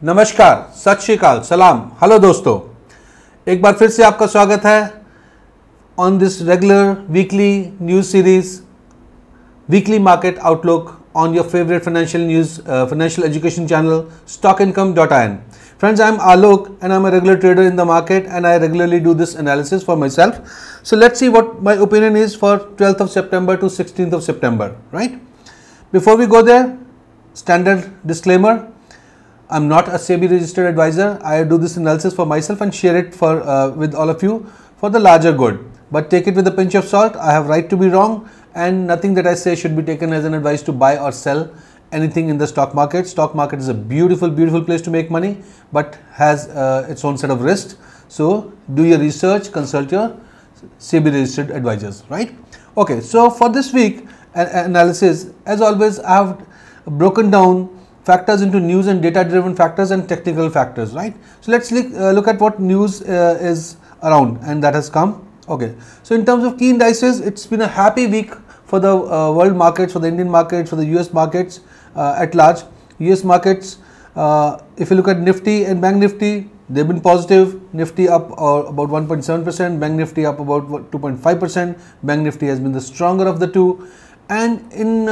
नमस्कार, सत श्री अकाल, सलाम, हेलो दोस्तों। एक बार फिर से आपका स्वागत है on this regular weekly news series weekly market outlook on your favorite financial news, financial education channel, stockincome.in. Friends, I am Alok and I am a regular trader in the market and I regularly do this analysis for myself. So let's see what my opinion is for 12th of September to 16th of September, right? Before we go there, standard disclaimer, I'm not a SEBI registered advisor. I do this analysis for myself and share it for with all of you for the larger good. But take it with a pinch of salt. I have right to be wrong. And nothing that I say should be taken as an advice to buy or sell anything in the stock market. Stock market is a beautiful, beautiful place to make money, but has its own set of risks. So do your research, consult your SEBI registered advisors, right? Okay, so for this week analysis, as always, I have broken down factors into news and data driven factors and technical factors, right? So let's look at what news is around and that has come. Okay, so in terms of key indices, it's been a happy week for the world markets, for the Indian markets, for the US markets at large. US markets, if you look at Nifty and Bank Nifty, they've been positive. Nifty up about 1.7%, Bank Nifty up about 2.5%. Bank Nifty has been the stronger of the two. And in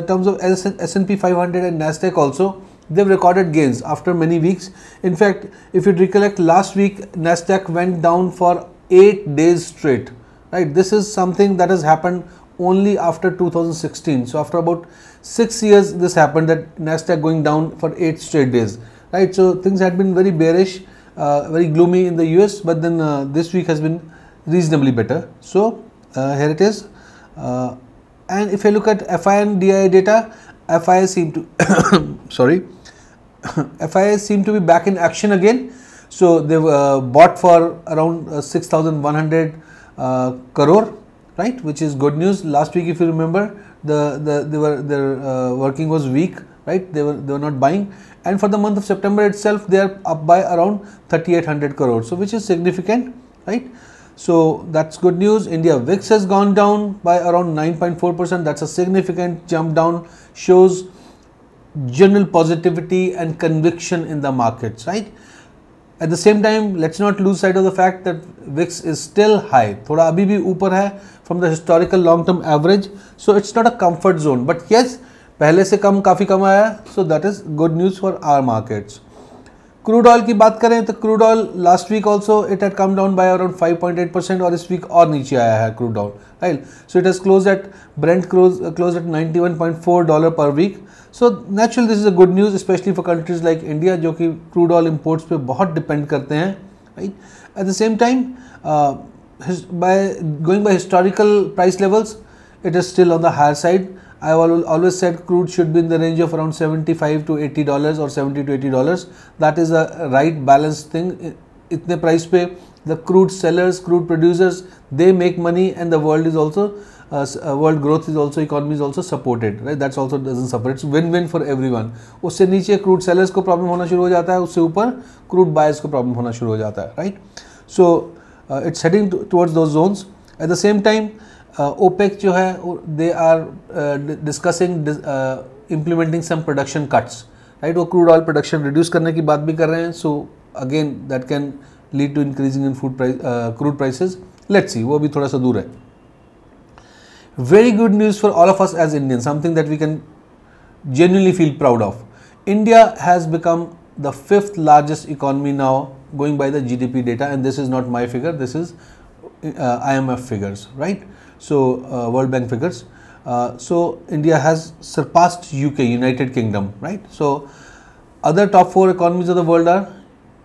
terms of S&P 500 and Nasdaq also, they've recorded gains after many weeks. In fact, if you recollect, last week Nasdaq went down for 8 days straight, right? This is something that has happened only after 2016. So after about 6 years, this happened, that Nasdaq going down for 8 straight days, right? So things had been very bearish, very gloomy in the US, but then this week has been reasonably better. So here it is. And if you look at FI and DIA data, FI seem to FI seem to be back in action again. So they've bought for around 6,100 crore, right, which is good news. Last week, if you remember, their working was weak, right? They were not buying, and for the month of September itself, they are up by around 3,800 crore, so which is significant, right? So that's good news. India VIX has gone down by around 9.4%. That's a significant jump down. Shows general positivity and conviction in the markets, right? At the same time, let's not lose sight of the fact that VIX is still high. थोड़ा अभी भी ऊपर है from the historical long-term average. So it's not a comfort zone. But yes, पहले से काफ़ी कम आया. So that is good news for our markets. Crude oil की बात करें तो crude oil last week also it had come down by around 5.8% और इस week और नीचे आया है crude oil, right? So it has closed at Brent closed at $91.4 per week. So naturally this is a good news, especially for countries like India जो कि crude oil imports पे बहुत depend करते हैं, right? At the same time, by going by historical price levels, it is still on the higher side. I have always said crude should be in the range of around $75 to $80 or $70 to $80. That is a right balanced thing. इतने price पे the crude sellers, crude producers, they make money, and the world is also world growth is also, economy is also supported, right? That's also doesn't suffer. It's win-win for everyone. उससे नीचे crude sellers को problem होना शुरू हो जाता है, उससे ऊपर crude buyers को problem होना शुरू हो जाता है, right? So it's heading towards those zones. At the same time, OPEC जो है, they are discussing implementing some production cuts, right? वो crude oil production reduce करने की बात भी कर रहे हैं. So again, that can lead to increasing in crude prices. Let's see, वो भी थोड़ा सा दूर है. Very good news for all of us as Indians, something that we can genuinely feel proud of. India has become the 5th largest economy now, going by the GDP data, and this is not my figure, this is IMF figures, right? So World Bank figures. So India has surpassed UK, United Kingdom, right? So other top 4 economies of the world are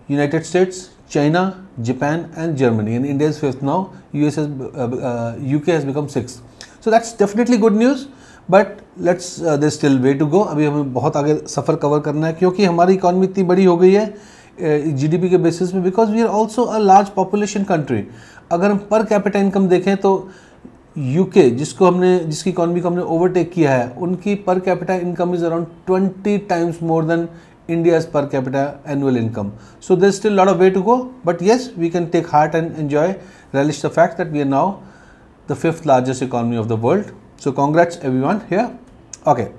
United States, China, Japan and Germany, and India is 5th now. UK has become 6th. So that's definitely good news, but there's still way to go. अभी हमें बहुत आगे सफ़र cover करना है, क्योंकि हमारी economy इतनी बड़ी हो गई है GDP के बेसिस में, because we are also a large population country. अगर हम पर कैपिटा इनकम देखें तो UK, जिसकी इकॉनमी को हमने ओवरटेक किया है, उनकी per capita income is around 20 times more than India's per capita annual income. So there's still a lot of way to go, but yes, we can take heart and enjoy, relish the fact that we are now the 5th largest economy of the world. So congrats everyone here. Okay.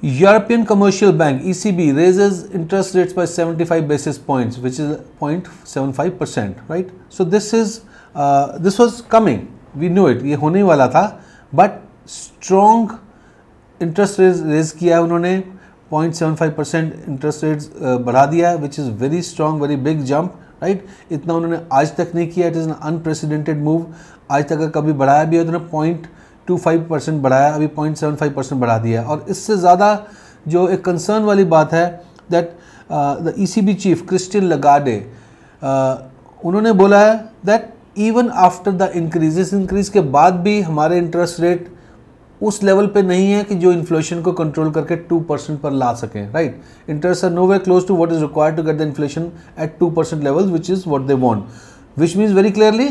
European Commercial Bank ECB raises interest rates by 75 basis points, which is 0.75%, right? So this was coming, we knew it, ये होने वाला था, but strong interest rates raise किया उन्होंने, 0.75% interest rates बढ़ा दिया, which is very strong, very big jump, right? इतना उन्होंने आज तक नहीं किया, it is an unprecedented move. आज तक अगर कभी बढ़ाया भी है तो उन्होंने 0.25% बढ़ाया, अभी 0.75% बढ़ा दिया। और इससे ज़्यादा जो एक कंसर्न वाली बात है that the ECB chief Christine Lagarde उन्होंने बोला है that even after the increase के बाद भी हमारे इंटरेस्ट रेट उस लेवल पे नहीं है कि जो इन्फ्लेशन को कंट्रोल करके 2% पर ला सकें, right? Interest are nowhere close to what is required to get the inflation at 2% levels, which is what they want, which means very clearly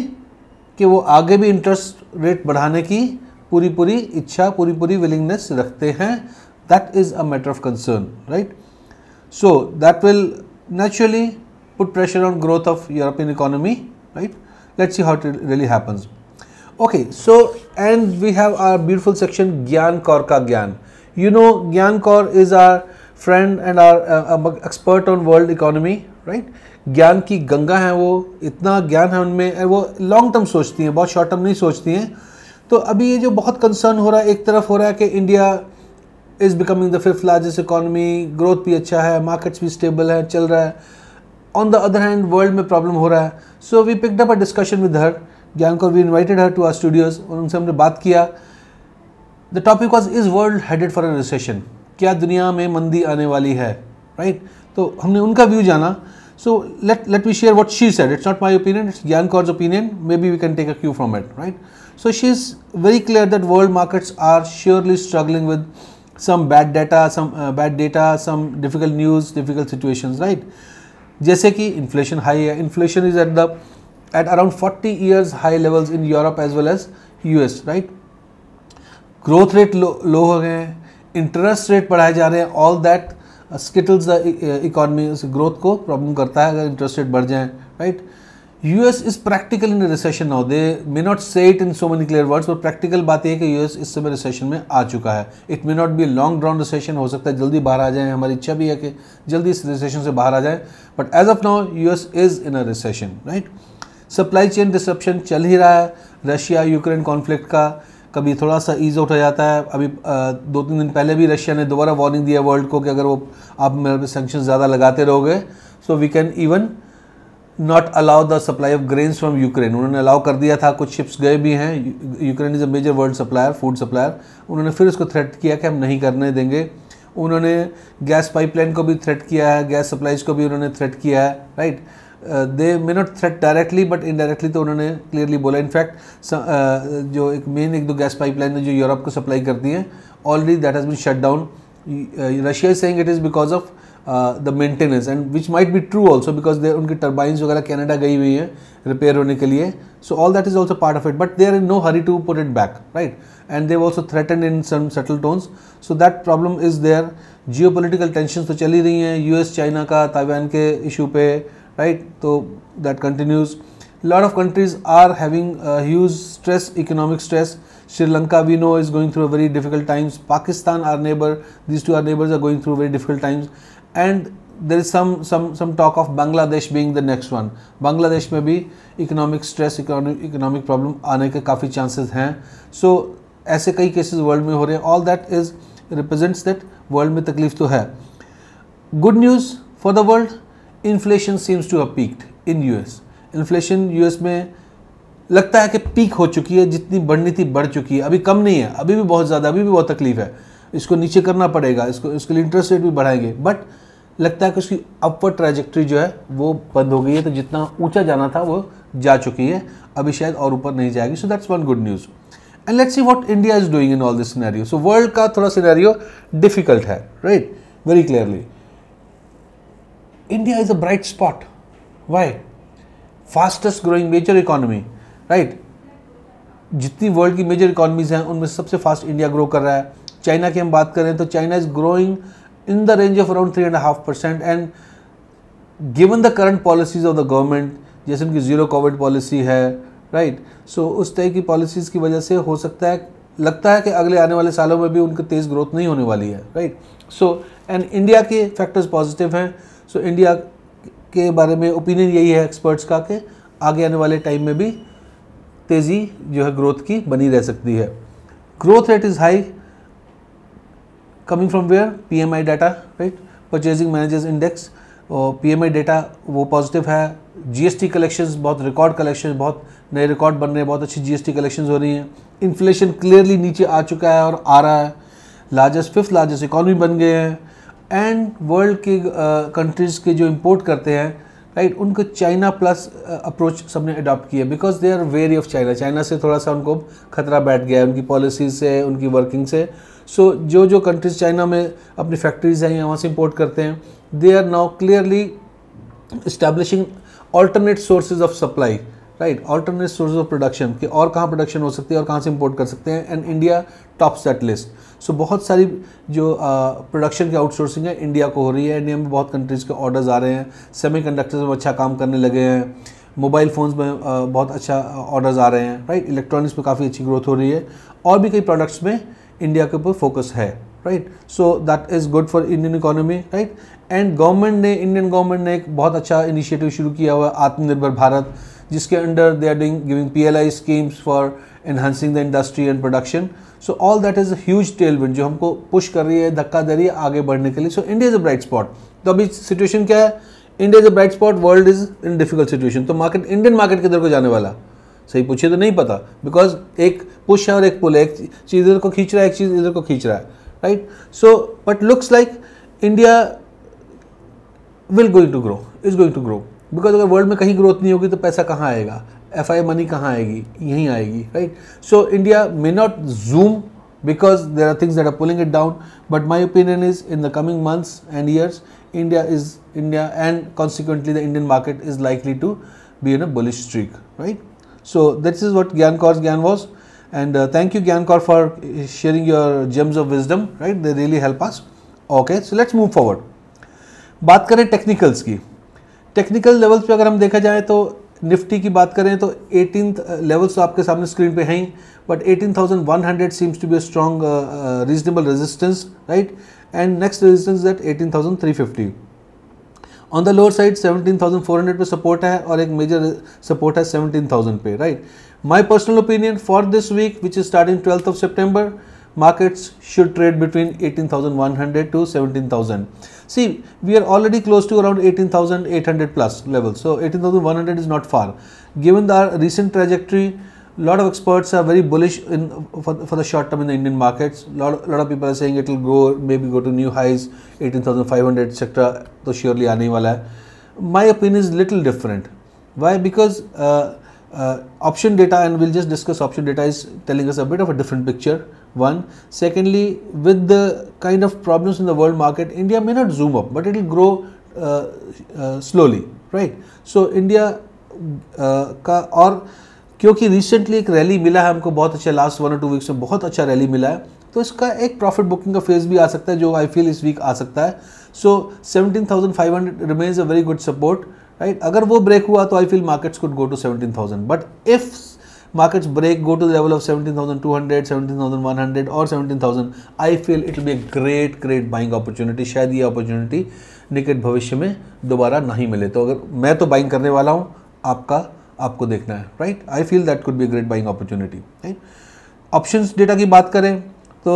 कि वो आगे भी इंटरेस्ट रेट बढ़ाने की पूरी इच्छा, पूरी विलिंगनेस रखते हैं। That is a matter of concern, right? So that will naturally put pressure on growth of European economy, right? Let's see how it really happens. Okay, so and we have our beautiful section Gyan Kaur ka Gyan. You know, Gyan Kaur is our friend and our expert on world economy, right? ज्ञान की गंगा है वो, इतना ज्ञान है उनमें, वो long term सोचती हैं, बहुत शॉर्ट टर्म नहीं सोचती हैं। तो अभी ये जो बहुत कंसर्न हो रहा है, एक तरफ हो रहा है कि India is becoming the 5th largest economy, growth भी अच्छा है, मार्केट्स भी स्टेबल है, चल रहा है। On the other hand, world में प्रॉब्लम हो रहा है। So we picked up a discussion with her, Gyan Kaur, we invited her to our studios और उनसे हमने बात किया। The topic was, is world headed for a recession? क्या दुनिया में मंदी आने वाली है, राइट? तो हमने उनका व्यू जाना। So let me share what she said, it's not my opinion, it's Gyan Kaur's opinion, maybe we can take a cue from it, right? So she is very clear that world markets are surely struggling with some bad data, some difficult news, difficult situations, right? जैसे कि inflation high है, inflation is at around 40 years high levels in Europe as well as US, right? Growth rate low हो गए हैं, interest rate बढ़ाए जा रहे हैं, all that skittles the economy, growth को प्रॉब्लम करता है अगर इंटरेस्ट रेट बढ़ जाए, right? US is practical in recession now, they may not say it in so many clear words, पर प्रैक्टिकल बात यह है कि US इस समय रिसेशन में आ चुका है। It may not be long drown recession, हो सकता है जल्दी बाहर आ जाए, हमारी इच्छा भी है कि जल्दी इस रिसेशन से बाहर आ जाए, but as of now US is in a recession, right? Supply chain disruption चल ही रहा है, रशिया यूक्रेन कॉन्फ्लिक्ट का कभी थोड़ा सा ईज आउट हो जाता है। अभी 2-3 दिन पहले भी रशिया ने दोबारा वार्निंग दिया वर्ल्ड को कि अगर वो आप मेरे पे सैंक्शन ज़्यादा लगाते रहोगे, so we can even not allow the supply of grains from Ukraine. उन्होंने अलाउ कर दिया था, कुछ शिप्स गए भी हैं, Ukraine is a major world supplier, food supplier. उन्होंने फिर उसको थ्रेट किया कि हम नहीं करने देंगे। उन्होंने गैस पाइपलाइन को भी थ्रेट किया है, गैस सप्लाईज को भी उन्होंने थ्रेट किया है, right? They may not threat directly but indirectly तो उन्होंने क्लियरली बोला। इनफैक्ट जो एक दो गैस पाइपलाइन जो यूरोप को सप्लाई करती हैं, already that has been shut down. Russia is saying it is because of the maintenance, and which might be true also, because they उनकी टर्बाइंस वगैरह कनाडा गई हुई हैं रिपेयर होने के लिए। So all that is also part of it, but they are in no hurry to put it back, right? And they also threaten in some subtle tones, so that problem is there. Geopolitical tension तो चल ही रही हैं, US China का Taiwan के issue पे, right? तो that continues. Lot of countries are having huge stress, economic stress. Sri Lanka, we know, is going through a very difficult times. Pakistan, our neighbor, these two our neighbors are going through very difficult times, and there is some talk of Bangladesh being the next one. Bangladesh में भी economic stress, economic problem आने के काफ़ी chances हैं. So ऐसे कई cases world में हो रहे हैं. All that is represents that world में तकलीफ तो है. Good news for the world, inflation seems to have peaked in US. Inflation US में लगता है कि पीक हो चुकी है, जितनी बढ़नी थी बढ़ चुकी है, अभी कम नहीं है, अभी भी बहुत ज़्यादा, अभी भी बहुत तकलीफ है, इसको नीचे करना पड़ेगा, इसके लिए इंटरेस्ट रेट भी बढ़ाएंगे, बट लगता है कि उसकी अपवर्ड ट्रैजेक्टरी जो है वो बंद हो गई है, तो जितना ऊंचा जाना था वो जा चुकी है, अभी शायद और ऊपर नहीं जाएगी। So that's one good news. And let's see what India is doing in all this scenario. So world का थोड़ा सिनेरियो डिफिकल्ट है, right? Very clearly India is a bright spot. Why? Fastest growing major economy, right? जितनी world की major economies हैं उनमें सबसे fast India grow कर रहा है। चाइना की हम बात करें तो China is growing in the range of around 3.5%, and given the current policies of the government, जैसे उनकी जीरो कोविड पॉलिसी है, राइट? सो उस तरह की पॉलिसीज़ की वजह से हो सकता है, लगता है कि अगले आने वाले सालों में भी उनकी तेज़ ग्रोथ नहीं होने वाली है, राइट? सो एंड इंडिया के फैक्टर्स पॉजिटिव हैं. सो इंडिया के बारे में ओपिनियन यही है एक्सपर्ट्स का कि आगे आने वाले टाइम में भी तेज़ी जो है ग्रोथ की बनी रह सकती है. Growth rate is high coming from where, PMI data, right, purchasing managers index, और PMI डाटा वो पॉजिटिव है. GST कलेक्शंस बहुत रिकॉर्ड कलेक्शन, बहुत नए रिकॉर्ड बन रहे हैं, बहुत अच्छी GST कलेक्शंस हो रही हैं. इन्फ्लेशन क्लियरली नीचे आ चुका है और आ रहा है. फिफ्थ लार्जेस्ट इकॉनमी बन गए हैं. एंड वर्ल्ड के कंट्रीज़ के जो इंपोर्ट करते हैं, राइट, उनको चाइना प्लस अप्रोच सबने अडॉप्ट किया because they are very of China. China से थोड़ा सा उनको खतरा बैठ गया है उनकी पॉलिसीज से, उनकी वर्किंग से. सो जो कंट्रीज़ चाइना में अपनी फैक्ट्रीज हैं या वहाँ से इंपोर्ट करते हैं, they are now clearly establishing alternate sources of supply, right, alternate sources of production कि और कहाँ प्रोडक्शन हो सकती है और कहाँ से इंपोर्ट कर सकते हैं. And India tops that list. So बहुत सारी जो प्रोडक्शन की आउटसोर्सिंग है इंडिया को हो रही है. इंडिया में बहुत कंट्रीज़ के ऑर्डर्स आ रहे हैं. सेमीकंडक्टर्स में अच्छा काम करने लगे हैं. मोबाइल फ़ोन्स में बहुत अच्छा ऑर्डर्स आ रहे हैं, राइट. इलेक्ट्रॉनिक्स में काफ़ी अच्छी ग्रोथ हो रही है. और भी कई प्रोडक्ट्स में इंडिया के ऊपर फोकस है, right. So that is good for Indian economy, right. And Indian government ने एक बहुत अच्छा इनिशिएटिव शुरू किया हुआ आत्मनिर्भर भारत, जिसके under they are giving PLI schemes for enhancing the industry and production. So all that is a huge tailwind जो हमको पुश कर रही है, धक्का दे रही है आगे बढ़ने के लिए. So India is a bright spot. तो अभी सिचुएशन क्या है? India is a bright spot, world is in difficult situation. तो मार्केट, इंडियन मार्केट किधर को जाने वाला, सही पूछिए तो नहीं पता, बिकॉज एक पुश है और एक पुल है. एक चीज़ इधर को खींच रहा है, एक चीज़ इधर को खींच रहा है, right. So but looks like India will going to grow, is going to grow, because अगर वर्ल्ड में कहीं ग्रोथ नहीं होगी तो पैसा कहाँ आएगा, FI मनी कहाँ आएगी, यहीं आएगी, right. So India may not zoom because there are things that are pulling it down, but my opinion is in the coming months and years India and consequently the Indian market is likely to be in a bullish streak, right. So this is what Gyancor's Gyan was, and thank you Gyancor for sharing your gems of wisdom, right. They really help us. Okay, so let's move forward. बात करें technicals की. Technical levels पे अगर हम देखा जाए तो Nifty की बात करें तो 18th लेवल्स तो आपके सामने स्क्रीन पे हैं ही, but 18,100 seems to be a strong reasonable resistance, right. And next resistance that 18,350. On the lower side 17,400 पे सपोर्ट है और एक मेजर सपोर्ट है 17,000 पे, right. My personal opinion for this week which is starting 12th of September, markets should trade between 18,100 to 17,000. See, we are already close to around 18,800 plus levels. So 18,100 is not far. Given the recent trajectory, lot of experts are very bullish for the short term in the Indian markets. Lot of people are saying it will go, maybe go to new highs, 18,500 etc. तो surely आने वाला है. My opinion is little different. Why? Because option data, and we'll just discuss option data, is telling us a bit of a different picture. One. Secondly, with the kind of problems in the world market, India may not zoom up, but it will grow slowly, right. So India का, और क्योंकि recently एक rally मिला है हमको बहुत अच्छा, last 1 or 2 weeks में बहुत अच्छा रैली मिला है, तो इसका एक प्रॉफिट बुकिंग का फेज भी आ सकता है जो आई फील इस वीक आ सकता है. So 17,500 remains a very good support, right. अगर वो ब्रेक हुआ तो I feel markets could go to 17,000, but if markets break, go to the level of 17,200, 17,100 or 17,000, I feel it will be a great buying opportunity. शायद ये opportunity निकट भविष्य में दोबारा नहीं मिले. तो अगर मैं तो बाइंग करने वाला हूँ, आपको देखना है, right. I feel that could be a great buying opportunity, right. Options data की बात करें तो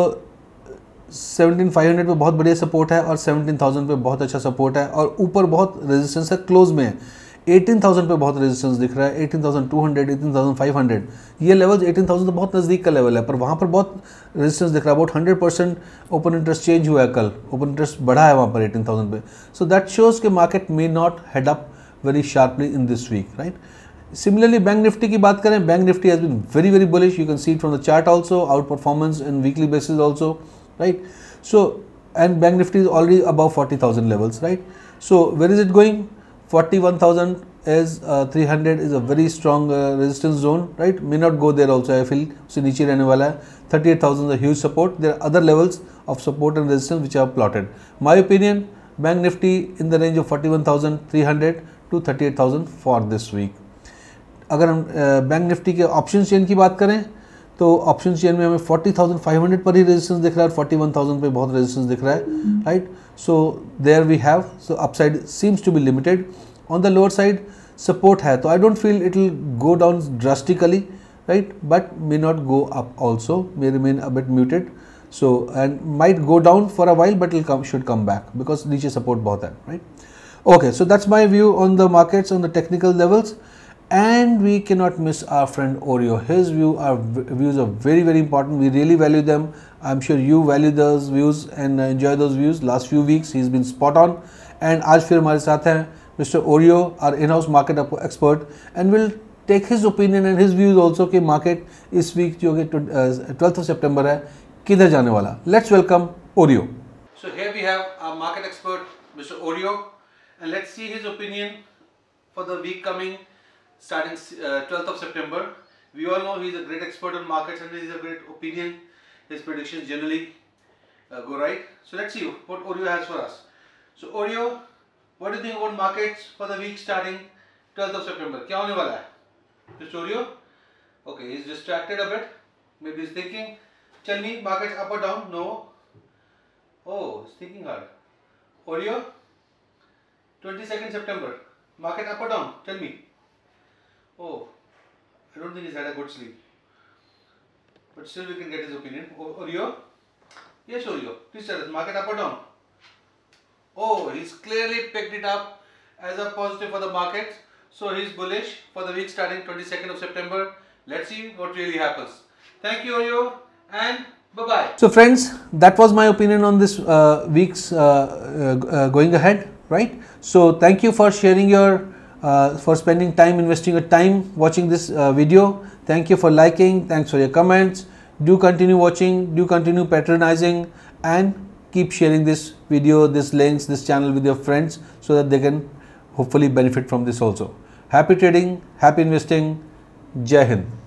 17,500 पे बहुत बढ़िया सपोर्ट है और 17,000 पे बहुत अच्छा सपोर्ट है और ऊपर बहुत रेजिस्टेंस है, क्लोज में है. 18,000 पे बहुत रेजिस्टेंस दिख रहा है. 18,200, 18,500 ये लेवल्स, 18,000 तो बहुत नज़दीक का लेवल है, पर वहाँ पर बहुत रेजिस्टेंस दिख रहा है. बहुत 100% ओपन इंटरेस्ट चेंज हुआ है, कल ओपन इंटरेस्ट बढ़ा है वहाँ पर 18,000 पे. सो दैट शोज कि market may not head up very sharply in this week, right. Similarly bank Nifty की बात करें, bank Nifty has been very bullish. You can see it from the chart also, outperformance in weekly basis also, right. So and bank Nifty is already above 40,000 levels, right. So where is it going? 41,300 is a very strong resistance zone, right. May not go there also, I feel. उससे नीचे रहने वाला है. 38,000 is a huge support. There are other levels of support and resistance which are plotted. My opinion, Bank Nifty in the range of 41,300 to 38,000 for this week. अगर हम bank Nifty के option chain की बात करें तो option chain में हमें 40,500 पर ही रेजिस्टेंस दिख रहा है, 41,000 पे बहुत रेजिस्टेंस दिख रहा है, right. So there we have, so upside seems to be limited. On the lower side support है, तो I don't feel it will go down drastically, right, but may not go up also, may remain a bit muted, so and might go down for a while but should come back because niche support bahut hai, right. Okay, so that's my view on the markets on the technical levels. And we cannot miss our friend Oreo. His views are very, very important. We really value them. I'm sure you value those views and enjoy those views. Last few weeks he's been spot on, and आज फिर हमारे साथ हैं Mr. Oreo, our in-house market expert, and we'll take his opinion and his views also कि market इस week जो कि 12th of September है किधर जाने वाला. Let's welcome Oreo. So here we have our market expert Mr. Oreo, and let's see his opinion for the week coming starting 12th of September. We all know he's a great expert on markets and he's a great opinion. His predictions generally go right. So let's see what Oreo has for us. So Oreo, what do you think about markets for the week starting 12th of September? क्या होने वाला है? Mr. Oreo? Okay, he's distracted a bit. Maybe he's thinking, tell me, markets up or down? No. Oh, he's thinking hard. Oreo? 22nd September. Market up or down? Tell me. Oh, I don't think he's had a good sleep. But still we can get his opinion. Oreo? Yes, Oreo. Please tell us, market up or down? Oh, he's clearly picked it up as a positive for the markets. So he's bullish for the week starting 22nd of September. Let's see what really happens. Thank you, Oreo, and bye-bye. So friends, that was my opinion on this week's going ahead, right? So thank you for sharing your, for spending time, investing your time watching this video. Thank you for liking, thanks for your comments. Do continue watching, do continue patronizing, and keep sharing this video, this links, this channel with your friends so that they can hopefully benefit from this also. Happy trading, happy investing. Jai Hind.